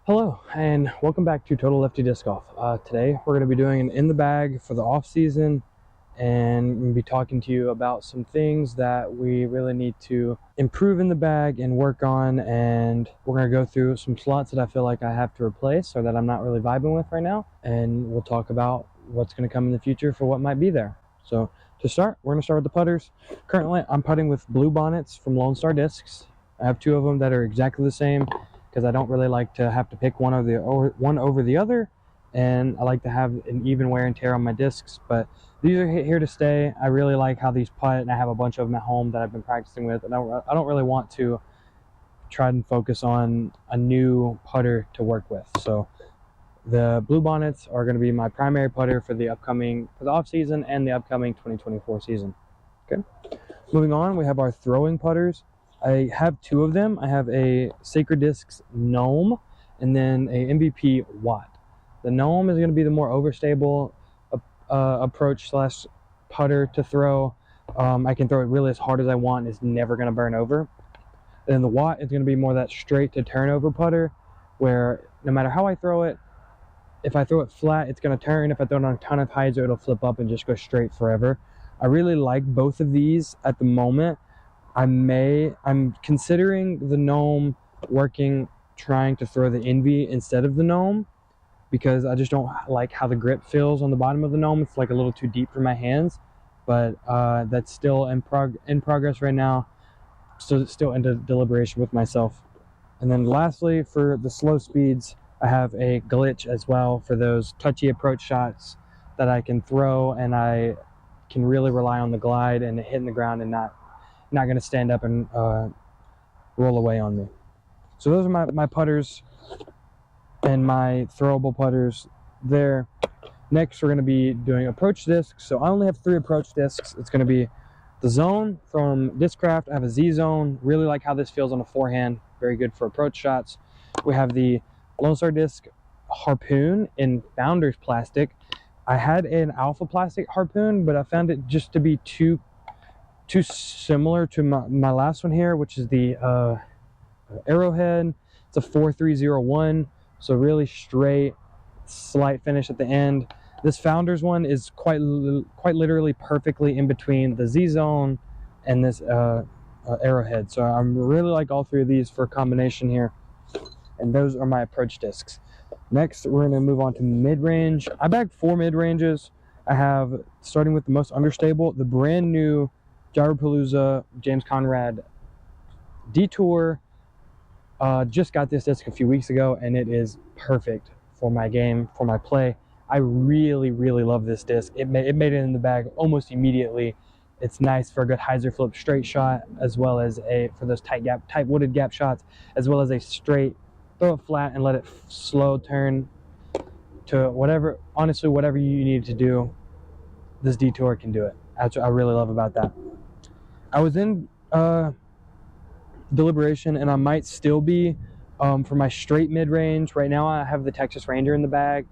Hello and welcome back to Total Lefty Disc Golf. Today we're going to be doing an in the bag for the off season, and I'm going to be talking to you about some things that we really need to improve in the bag and work on, and we're going to go through some slots that I feel like I have to replace or that I'm not really vibing with right now, and we'll talk about what's going to come in the future for what might be there. So to start, we're going to start with the putters. Currently I'm putting with Blue Bonnets from Lone Star Discs. I have two of them that are exactly the same, because I don't really like to have to pick one over the other, and I like to have an even wear and tear on my discs. But these are here to stay. I really like how these putt, and I have a bunch of them at home that I've been practicing with, and I don't really want to try and focus on a new putter to work with. So the Blue Bonnets are going to be my primary putter for the off season and the upcoming 2024 season. Okay, moving on, we have our throwing putters. I have two of them. I have a Sacred Discs Gnome and then a MVP Watt. The Gnome is going to be the more overstable approach slash putter to throw. I can throw it really as hard as I want. It's never going to burn over. And then the Watt is going to be more that straight to turnover putter, where no matter how I throw it, if I throw it flat, it's going to turn. If I throw it on a ton of hyzer, it'll flip up and just go straight forever. I really like both of these at the moment. I'm considering the Gnome working, trying to throw the Envy instead of the Gnome, because I just don't like how the grip feels on the bottom of the Gnome. It's like a little too deep for my hands, but that's still in progress right now. So still into deliberation with myself. And then lastly, for the slow speeds, I have a Glitch as well for those touchy approach shots that I can throw, and I can really rely on the glide and hitting the ground and not going to stand up and roll away on me. So those are my putters and my throwable putters there. Next, we're going to be doing approach discs. So I only have 3 approach discs. It's going to be the Zone from Discraft. I have a Z Zone. Really like how this feels on a forehand. Very good for approach shots. We have the Lone Star Disc Harpoon in Founders plastic. I had an Alpha plastic Harpoon, but I found it just to be too similar to my last one here, which is the Arrowhead. It's a 4301, so really straight, slight finish at the end. This Founders one is quite literally perfectly in between the Z Zone and this Arrowhead. So I really like all 3 of these for a combination here, and those are my approach discs. Next, we're going to move on to mid-range. I bagged 4 mid-ranges. I have, starting with the most understable, the brand new Gyropalooza James Conrad Detour. Just got this disc a few weeks ago, and it is perfect for my game, for my play. I really love this disc. It made it in the bag almost immediately. It's nice for a good hyzer flip straight shot, as well as for those tight wooded gap shots, as well as a straight throw it flat and let it slow turn to whatever. Honestly, whatever you need to do, this Detour can do it. That's what I really love about that. I was in deliberation, and I might still be for my straight mid-range. Right now I have the Texas Ranger in the bag.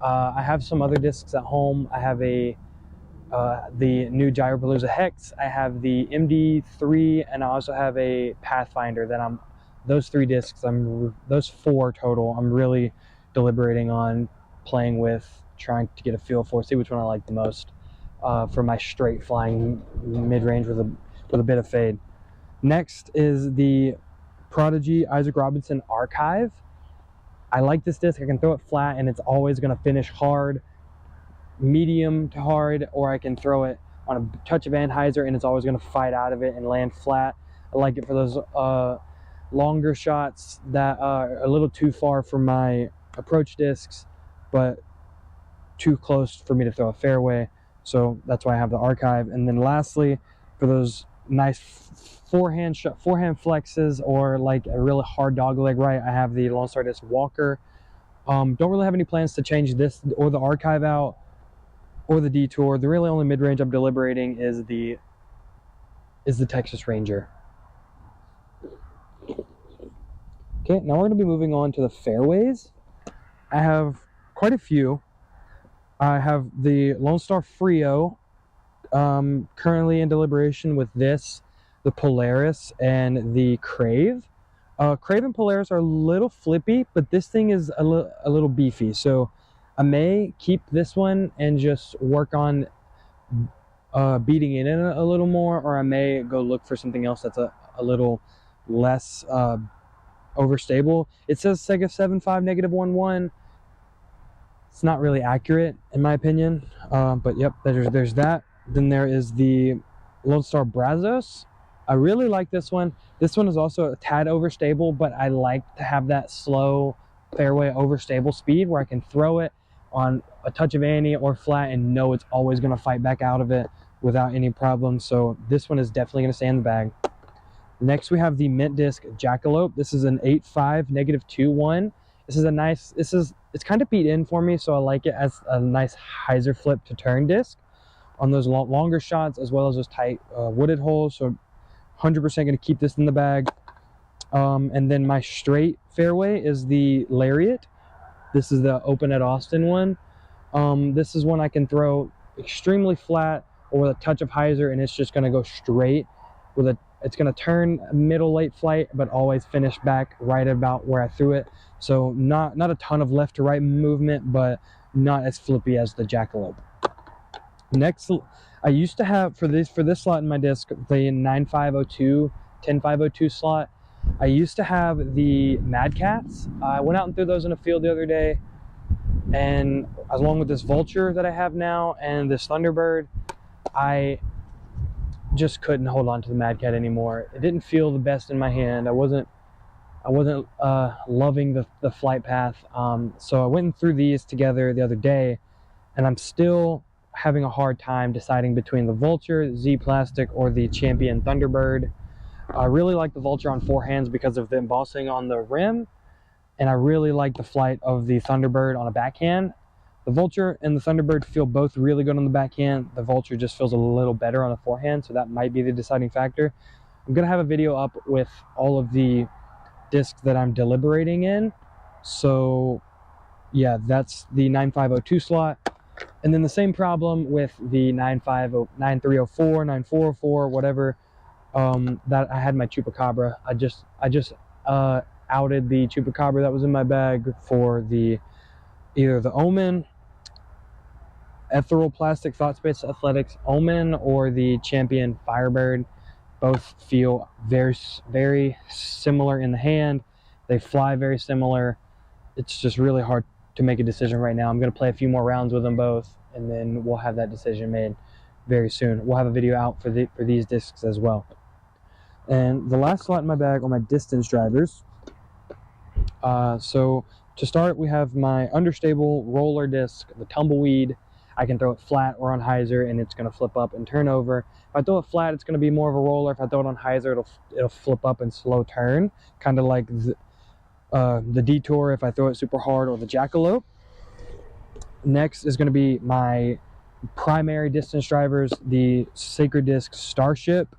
I have some other discs at home. I have the new Gyropalooza Hex. I have the MD3, and I also have a Pathfinder that those 3 discs, those 4 total, I'm really deliberating on playing with, trying to get a feel for, see which one I like the most for my straight flying mid-range with a bit of fade. Next is the Prodigy Isaac Robinson Archive. I like this disc. I can throw it flat and it's always going to finish hard, medium to hard, or I can throw it on a touch of anhyzer and it's always going to fight out of it and land flat. I like it for those longer shots that are a little too far from my approach discs, but too close for me to throw a fairway. So that's why I have the Archive. And then lastly, for those nice forehand flexes, or like a really hard dog leg right, I have the Lone Star Disc Walker. Don't really have any plans to change this or the Archive out or the Detour. The really only mid-range I'm deliberating is the Texas Ranger. Okay, now we're going to be moving on to the fairways. I have quite a few. I have the Lone Star Frio, currently in deliberation with this, the Polaris, and the Crave. Craven Polaris are a little flippy, but this thing is a little beefy. So I may keep this one and just work on beating it in a little more, or I may go look for something else that's a little less overstable. It says Sega 7.5 -1.1. It's not really accurate in my opinion, but yep, there's that. Then there is the Lone Star Brazos. I really like this one. This one is also a tad overstable, but I like to have that slow fairway overstable speed where I can throw it on a touch of ante or flat and know it's always going to fight back out of it without any problem. So this one is definitely going to stay in the bag. Next we have the Mint Disc Jackalope. This is an 8.5 -2.1. This is a nice, it's kind of beat in for me, so I like it as a nice hyzer flip to turn disc on those longer shots as well as those tight wooded holes. So 100% going to keep this in the bag. And then my straight fairway is the Lariat. This is the Open at Austin one. This is one I can throw extremely flat or with a touch of hyzer, and it's just going to go straight with a, it's going to turn middle late flight but always finish back right about where I threw it. So not a ton of left to right movement, but not as flippy as the Jackalope. Next, I used to have for this slot in my disc the 9502 10502 slot. I used to have the Mad Cats. I went out and threw those in a field the other day, and along with this Vulture that I have now and this Thunderbird, I just couldn't hold on to the Mad Cat anymore. It didn't feel the best in my hand. I wasn't loving the flight path. So I went and threw these together the other day, and I'm still having a hard time deciding between the Vulture, Z Plastic, or the Champion Thunderbird. I really like the Vulture on forehands because of the embossing on the rim, and I really like the flight of the Thunderbird on a backhand. The Vulture and the Thunderbird feel both really good on the backhand. The Vulture just feels a little better on the forehand, so that might be the deciding factor. I'm going to have a video up with all of the discs that I'm deliberating in. So yeah, that's the 9502 slot. And then the same problem with the 9304, 9404, whatever, that I had my Chupacabra. I just outed the Chupacabra that was in my bag for the either the Omen, Ethereal Plastic Thought Space Athletics Omen, or the Champion Firebird. Both feel very, very similar in the hand. They fly very similar. It's just really hard to make a decision right now. I'm going to play a few more rounds with them both, and then we'll have that decision made very soon. We'll have a video out for these discs as well. And the last slot in my bag are my distance drivers. So to start, we have my understable roller disc, the Tumbleweed. I can throw it flat or on hyzer, and it's going to flip up and turn over. If I throw it flat, it's going to be more of a roller. If I throw it on hyzer, it'll flip up and slow turn, kind of like the Detour if I throw it super hard, or the Jackalope. Next is going to be my primary distance drivers, the Sacred Disc Starship.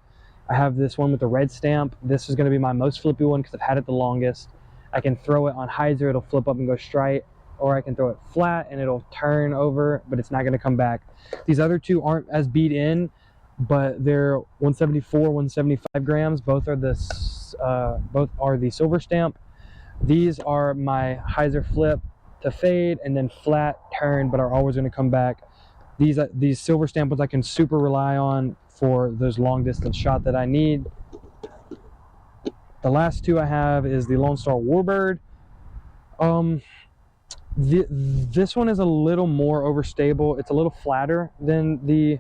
I have this one with the red stamp. This is going to be my most flippy one because I've had it the longest. I can throw it on hyzer, it'll flip up and go straight, or I can throw it flat and it'll turn over, but it's not going to come back. These other two aren't as beat in, but they're 174, 175 grams. Both are the silver stamp. These are my hyzer flip to fade and then flat turn, but are always going to come back. These silver stamp ones I can super rely on for those long distance shot that I need. The last two I have is the Lone Star Warbird. This one is a little more overstable. It's a little flatter than the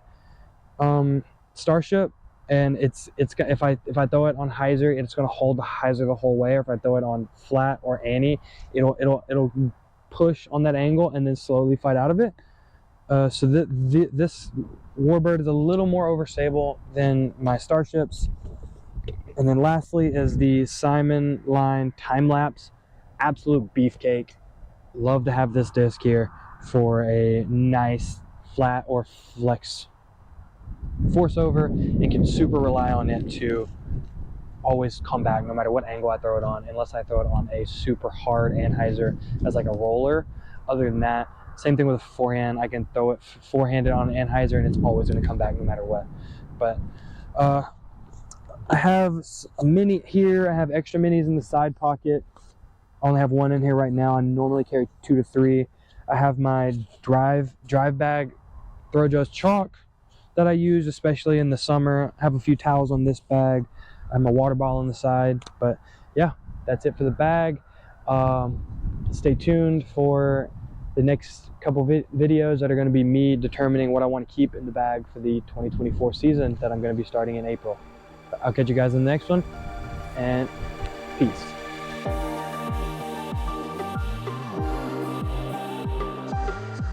Starship, and it's if I throw it on hyzer, it's going to hold the hyzer the whole way. Or if I throw it on flat or ante, it'll push on that angle and then slowly fight out of it. So this Warbird is a little more overstable than my Starships. And then lastly is the Simon Line Time Lapse. Absolute beefcake. Love to have this disc here for a nice flat or flex force over, and can super rely on it to always come back no matter what angle I throw it on, unless I throw it on a super hard anhyzer as like a roller. Other than that, same thing with a forehand. I can throw it forehanded on an anhyzer and it's always going to come back no matter what. But I have a mini here. I have extra minis in the side pocket. I only have one in here right now. I normally carry 2 to 3. I have my drive bag, Throw-Joe's chalk that I use, especially in the summer. I have a few towels on this bag. I have my water bottle on the side. But yeah, that's it for the bag. Stay tuned for the next couple videos that are going to be me determining what I want to keep in the bag for the 2024 season that I'm going to be starting in April. I'll catch you guys in the next one, and peace.